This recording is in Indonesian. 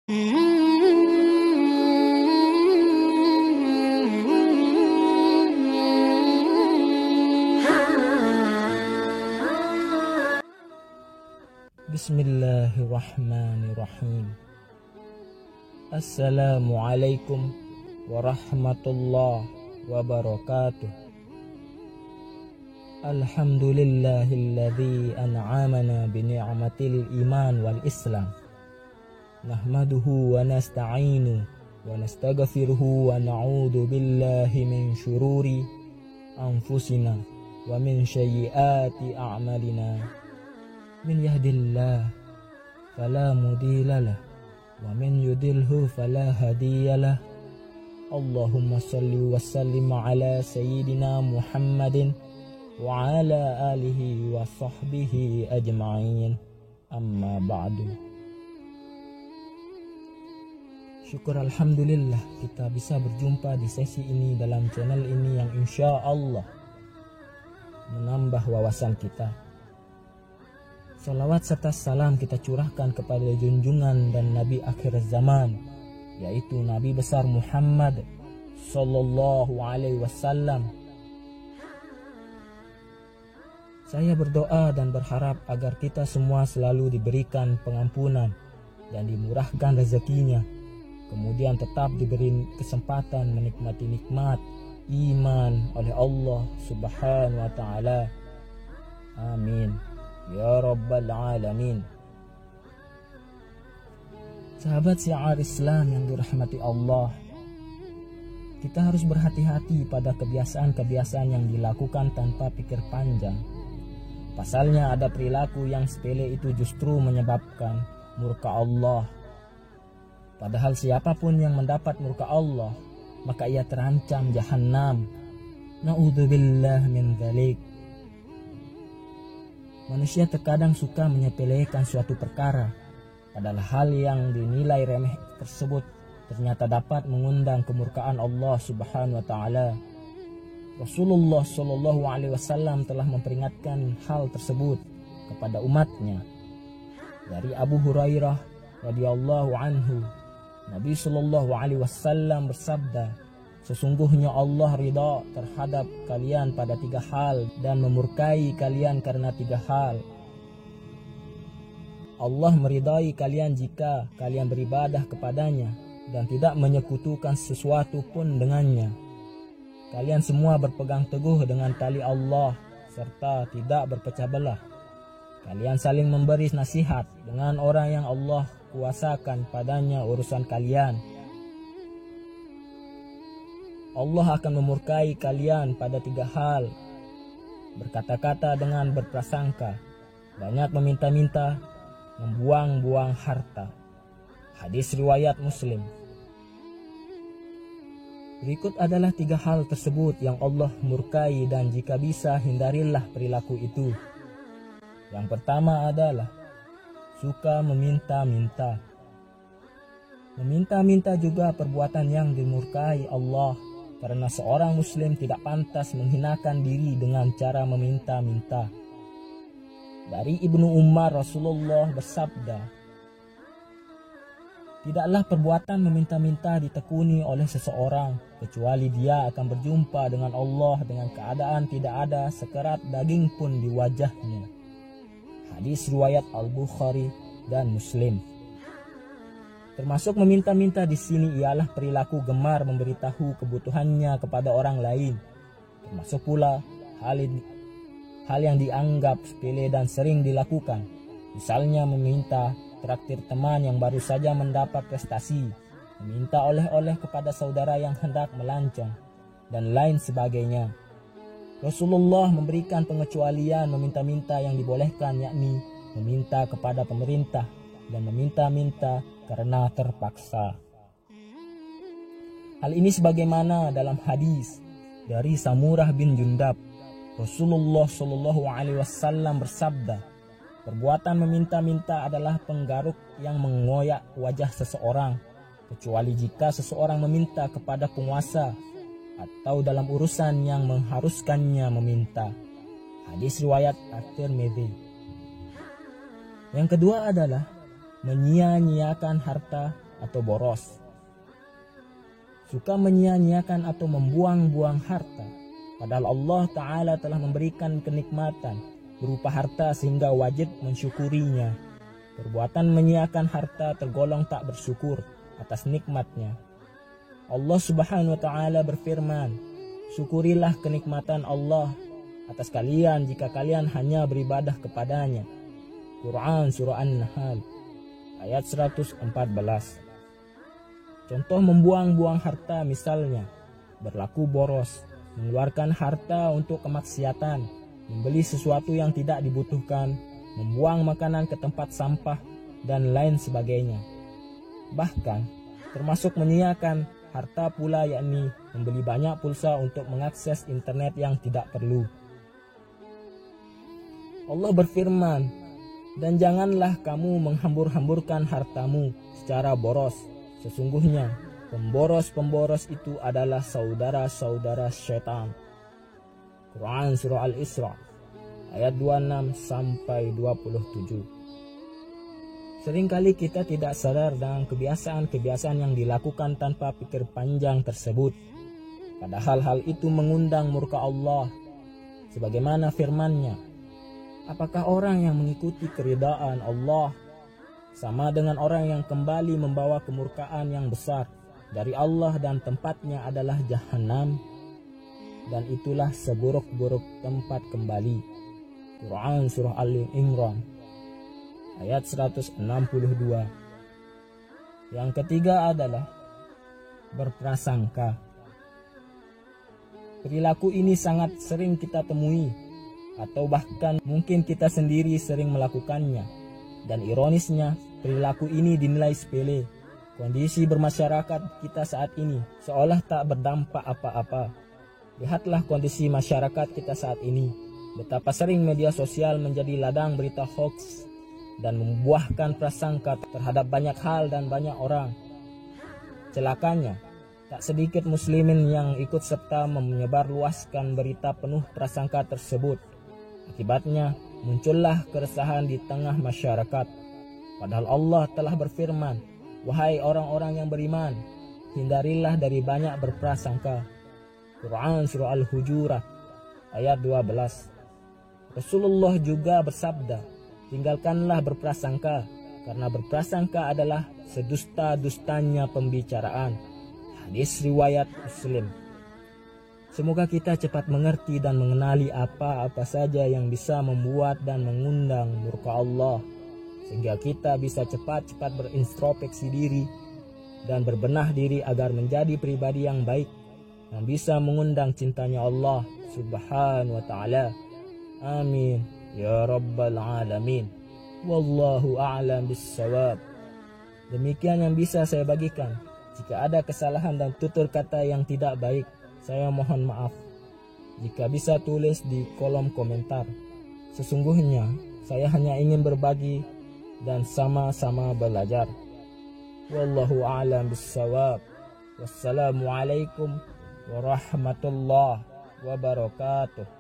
Bismillahirrahmanirrahim. Assalamualaikum warahmatullahi wabarakatuh. Alhamdulillahilladzi an'amana bini'matil iman wal islam. Nahmaduhu wa nasta'inu wa nastaghfiruhu wa na'udzu billahi min syururi anfusina wa min sayyiati a'malina. Min yahdillah fala mudhillalah wa min yudhilhu fala hadiyalah. Allahumma salli wa sallim ala sayyidina Muhammadin wa ala alihi wa sahbihi ajma'in. Amma ba'du. Syukur alhamdulillah kita bisa berjumpa di sesi ini dalam channel ini yang insya Allah menambah wawasan kita. Salawat serta salam kita curahkan kepada junjungan dan Nabi akhir zaman, yaitu Nabi besar Muhammad Sallallahu Alaihi Wasallam. Saya berdoa dan berharap agar kita semua selalu diberikan pengampunan dan dimurahkan rezekinya, kemudian tetap diberi kesempatan menikmati nikmat iman oleh Allah Subhanahu wa Ta'ala. Amin ya Rabbal Alamin. Sahabat syiar Islam yang dirahmati Allah, kita harus berhati-hati pada kebiasaan-kebiasaan yang dilakukan tanpa pikir panjang. Pasalnya ada perilaku yang sepele itu justru menyebabkan murka Allah. Padahal siapapun yang mendapat murka Allah, maka ia terancam jahanam. Na'udzubillah min dzalik. Manusia terkadang suka menyepelekan suatu perkara, padahal hal yang dinilai remeh tersebut ternyata dapat mengundang kemurkaan Allah Subhanahu wa Ta'ala. Rasulullah Shallallahu Alaihi Wasallam telah memperingatkan hal tersebut kepada umatnya. Dari Abu Hurairah radhiyallahu anhu, Nabi Shallallahu Alaihi Wasallam bersabda, sesungguhnya Allah ridha terhadap kalian pada 3 hal dan memurkai kalian karena 3 hal. Allah meridai kalian jika kalian beribadah kepadanya dan tidak menyekutukan sesuatu pun dengannya. Kalian semua berpegang teguh dengan tali Allah serta tidak berpecah belah. Kalian saling memberi nasihat dengan orang yang Allah kuasakan padanya urusan kalian. Allah akan memurkai kalian pada 3 hal: berkata-kata dengan berprasangka, banyak meminta-minta, membuang-buang harta. Hadis riwayat Muslim. Berikut adalah 3 hal tersebut yang Allah murkai dan jika bisa hindarilah perilaku itu. Yang pertama adalah suka meminta-minta. Meminta-minta juga perbuatan yang dimurkai Allah, karena seorang muslim tidak pantas menghinakan diri dengan cara meminta-minta. Dari Ibnu Umar, Rasulullah bersabda, tidaklah perbuatan meminta-minta ditekuni oleh seseorang kecuali dia akan berjumpa dengan Allah dengan keadaan tidak ada sekerat daging pun di wajahnya. Hadis riwayat Al-Bukhari dan Muslim. Termasuk meminta-minta di sini ialah perilaku gemar memberitahu kebutuhannya kepada orang lain. Termasuk pula hal yang dianggap sepele dan sering dilakukan. Misalnya meminta traktir teman yang baru saja mendapat prestasi, meminta oleh-oleh kepada saudara yang hendak melancong, dan lain sebagainya. Rasulullah memberikan pengecualian meminta-minta yang dibolehkan, yakni meminta kepada pemerintah dan meminta-minta karena terpaksa. Hal ini sebagaimana dalam hadis dari Samurah bin Jundab, Rasulullah Shallallahu Alaihi Wasallam bersabda, perbuatan meminta-minta adalah penggaruk yang mengoyak wajah seseorang, kecuali jika seseorang meminta kepada penguasa atau dalam urusan yang mengharuskannya meminta. Hadis riwayat At-Tirmidzi. Yang kedua adalah menyia-nyiakan harta atau boros. Suka menyia-nyiakan atau membuang-buang harta, padahal Allah Ta'ala telah memberikan kenikmatan berupa harta sehingga wajib mensyukurinya. Perbuatan menyiakan harta tergolong tak bersyukur atas nikmatnya. Allah Subhanahu wa Ta'ala berfirman, syukurilah kenikmatan Allah atas kalian jika kalian hanya beribadah kepadanya. Quran Surah An-Nahl ayat 114. Contoh membuang-buang harta misalnya, berlaku boros, mengeluarkan harta untuk kemaksiatan, membeli sesuatu yang tidak dibutuhkan, membuang makanan ke tempat sampah, dan lain sebagainya. Bahkan, termasuk menyiakan harta pula, yakni membeli banyak pulsa untuk mengakses internet yang tidak perlu. Allah berfirman, dan janganlah kamu menghambur-hamburkan hartamu secara boros. Sesungguhnya pemboros-pemboros itu adalah saudara-saudara syaitan. Quran Surah Al-Isra ayat 26 sampai 27. Seringkali kita tidak sadar dengan kebiasaan-kebiasaan yang dilakukan tanpa pikir panjang tersebut. Padahal hal itu mengundang murka Allah. Sebagaimana firman-Nya, apakah orang yang mengikuti keridaan Allah sama dengan orang yang kembali membawa kemurkaan yang besar dari Allah dan tempatnya adalah Jahannam, dan itulah seburuk-buruk tempat kembali. Quran Surah Al-Imran ayat 162. Yang ketiga adalah berprasangka. Perilaku ini sangat sering kita temui, atau bahkan mungkin kita sendiri sering melakukannya. Dan ironisnya, perilaku ini dinilai sepele. Kondisi bermasyarakat kita saat ini seolah tak berdampak apa-apa. Lihatlah kondisi masyarakat kita saat ini. Betapa sering media sosial menjadi ladang berita hoax dan membuahkan prasangka terhadap banyak hal dan banyak orang. Celakanya, tak sedikit muslimin yang ikut serta menyebarluaskan berita penuh prasangka tersebut. Akibatnya, muncullah keresahan di tengah masyarakat. Padahal Allah telah berfirman, wahai orang-orang yang beriman, hindarilah dari banyak berprasangka. Quran Surah Al-Hujurat ayat 12. Rasulullah juga bersabda, tinggalkanlah berprasangka, karena berprasangka adalah sedusta-dustanya pembicaraan. Hadis riwayat Muslim. Semoga kita cepat mengerti dan mengenali apa-apa saja yang bisa membuat dan mengundang murka Allah, sehingga kita bisa cepat-cepat berintrospeksi diri dan berbenah diri agar menjadi pribadi yang baik, yang bisa mengundang cintanya Allah Subhanahu wa Ta'ala. Amin ya Rabbal Alamin. Wallahu a'lam bissawab. Demikian yang bisa saya bagikan. Jika ada kesalahan dan tutur kata yang tidak baik, saya mohon maaf. Jika bisa tulis di kolom komentar. Sesungguhnya saya hanya ingin berbagi dan sama-sama belajar. Wallahu a'lam bissawab. Wassalamualaikum warahmatullahi wabarakatuh.